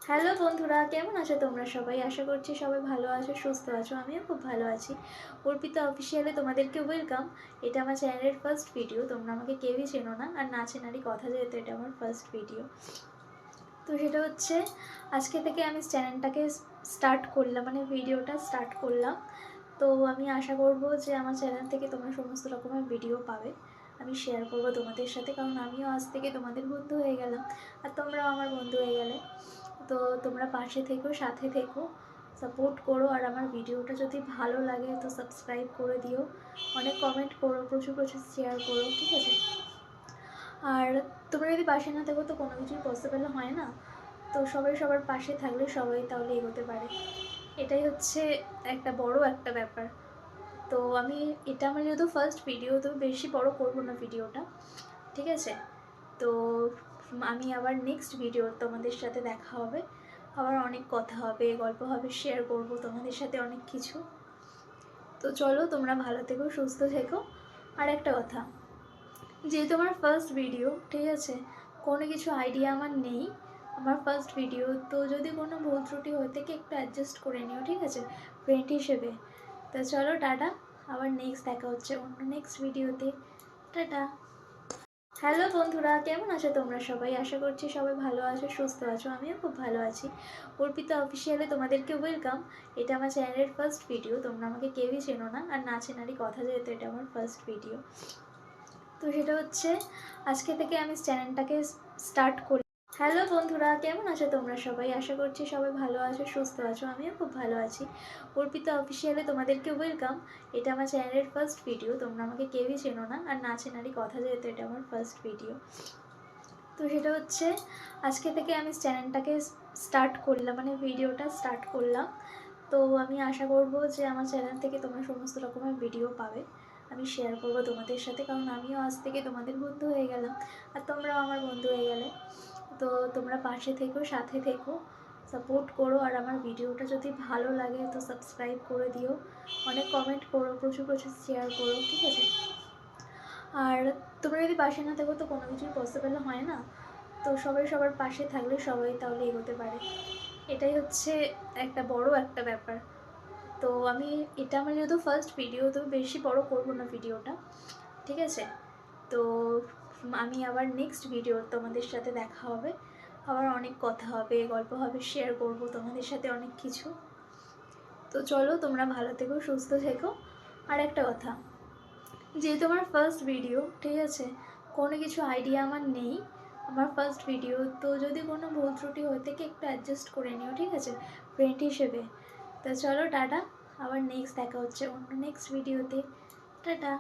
Hello বন্ধুরা, কেমন আছো তোমরা সবাই? আশা করছি সবাই ভালো আছো, সুস্থ আছো। আমিও খুব ভালো আছি। অর্পিতা অফিসিয়ালে তোমাদেরকে ওয়েলকাম। এটা আমার চ্যানেলের ফার্স্ট ভিডিও। তোমরা আমাকে কেউই চেনো না, আর না চেনারই কথা, যেহেতু এটা আমার ফার্স্ট ভিডিও। তো সেটা হচ্ছে, আজকে থেকে আমি চ্যানেলটাকে স্টার্ট করলাম, মানে ভিডিওটা স্টার্ট করলাম। তো আমি আশা করব যে আমার চ্যানেল থেকে তোমরা সমস্ত রকমের ভিডিও পাবে। আমি শেয়ার করব তোমাদের সাথে, কারণ আমিও আজ থেকে তোমাদের বন্ধু হয়ে গেলাম, আর তোমরাও আমার বন্ধু হয়ে গেলে। তো তোমরা পাশে থেকো, সাথে থেকো, সাপোর্ট করো। আর আমার ভিডিওটা যদি ভালো লাগে তো সাবস্ক্রাইব করে দিও, অনেক কমেন্ট করো, প্রচুর প্রচুর শেয়ার করো, ঠিক আছে? আর তোমরা যদি পাশে না থাকো তো কোনো কিছুই পসিবল হয় না। তো সবাই সবার পাশে থাকলে সবাই তাহলে এগোতে পারে। এটাই হচ্ছে একটা বড় একটা ব্যাপার। তো এটা আমার যেহেতু ফার্স্ট ভিডিও, তো বেশি বড় করব না ভিডিওটা, ঠিক আছে? তো আমি আবার নেক্সট ভিডিও তোমাদের সাথে দেখা হবে, আবার অনেক কথা হবে, গল্প হবে, শেয়ার করব তোমাদের সাথে অনেক কিছু। তো চলো, তোমরা ভালো থেকো, সুস্থ থেকো। আর একটা কথা, যেহেতু আমার ফার্স্ট ভিডিও, ঠিক আছে, কোনো কিছু আইডিয়া আমার নেই, আমার ফার্স্ট ভিডিও, তো যদি কোনো ভুল ত্রুটি হয়ে থাকে একটু অ্যাডজাস্ট করে নিও, ঠিক আছে, ফ্রেন্ড হিসেবে। তো চলো, টাটা। আবার নেক্সট দেখা হচ্ছে অন্য নেক্সট ভিডিওতে। টাটা। হ্যালো বন্ধুরা, কেমন আছো তোমরা সবাই? আশা করছি সবাই ভালো আছো, সুস্থ আছো। আমিও খুব ভালো আছি। অর্পিতা অফিসিয়ালে তোমাদেরকে ওয়েলকাম। এটা আমার চ্যানেলের ফার্স্ট ভিডিও। তোমরা আমাকে কেউই চেনো না, আর না চেনারই কথা, যেহেতু এটা আমার ফার্স্ট ভিডিও। তো সেটা হচ্ছে, আজকে থেকে আমি চ্যানেলটাকে স্টার্ট করি। হ্যালো বন্ধুরা, কেমন আছো তোমরা সবাই? আশা করছি সবাই ভালো আছো, সুস্থ আছো। আমিও খুব ভালো আছি। অর্পিতা অফিসিয়ালে তোমাদেরকে ওয়েলকাম। এটা আমার চ্যানেলের ফার্স্ট ভিডিও। তোমরা আমাকে কেউই চেনো না, আর না চেনারই কথা, যেহেতু এটা আমার ফার্স্ট ভিডিও। তো সেটা হচ্ছে, আজকে থেকে আমি চ্যানেলটাকে স্টার্ট করলাম, মানে ভিডিওটা স্টার্ট করলাম। তো আমি আশা করব যে আমার চ্যানেল থেকে তোমরা সমস্ত রকমের ভিডিও পাবে। আমি শেয়ার করব তোমাদের সাথে, কারণ আমিও আজ থেকে তোমাদের বন্ধু হয়ে গেলাম, আর তোমরাও আমার বন্ধু হয়ে গেলে। তো তোমরা পাশে থেকো, সাথে থেকো, সাপোর্ট করো। আর আমার ভিডিওটা যদি ভালো লাগে তো সাবস্ক্রাইব করে দিও, অনেক কমেন্ট করো, প্রচুর প্রচুর শেয়ার করো, ঠিক আছে? আর তোমরা যদি পাশে না থাকো তো কোনো কিছুই পসিবল হয় না। তো সবাই সবার পাশে থাকলে সবাই তাহলে এগোতে পারে। এটাই হচ্ছে একটা বড় একটা ব্যাপার। তো এটা আমার যেহেতু ফার্স্ট ভিডিও, তো বেশি বড় করব না ভিডিওটা, ঠিক আছে? তো আমি আবার নেক্সট ভিডিও তোমাদের সাথে দেখা হবে, আবার অনেক কথা হবে, গল্প হবে, শেয়ার করব তোমাদের সাথে অনেক কিছু। তো চলো, তোমরা ভালো থেকো, সুস্থ থেকো। আর একটা কথা, যেহেতু আমার ফার্স্ট ভিডিও, ঠিক আছে, কোনো কিছু আইডিয়া আমার নেই, আমার ফার্স্ট ভিডিও, তো যদি কোনো ভুল ত্রুটি হয়ে থাকে একটু অ্যাডজাস্ট করে নিও, ঠিক আছে, ফ্রেন্ড হিসেবে। তো চলো, টাটা। আবার নেক্সট দেখা হচ্ছে অন্য নেক্সট ভিডিওতে। টাটা।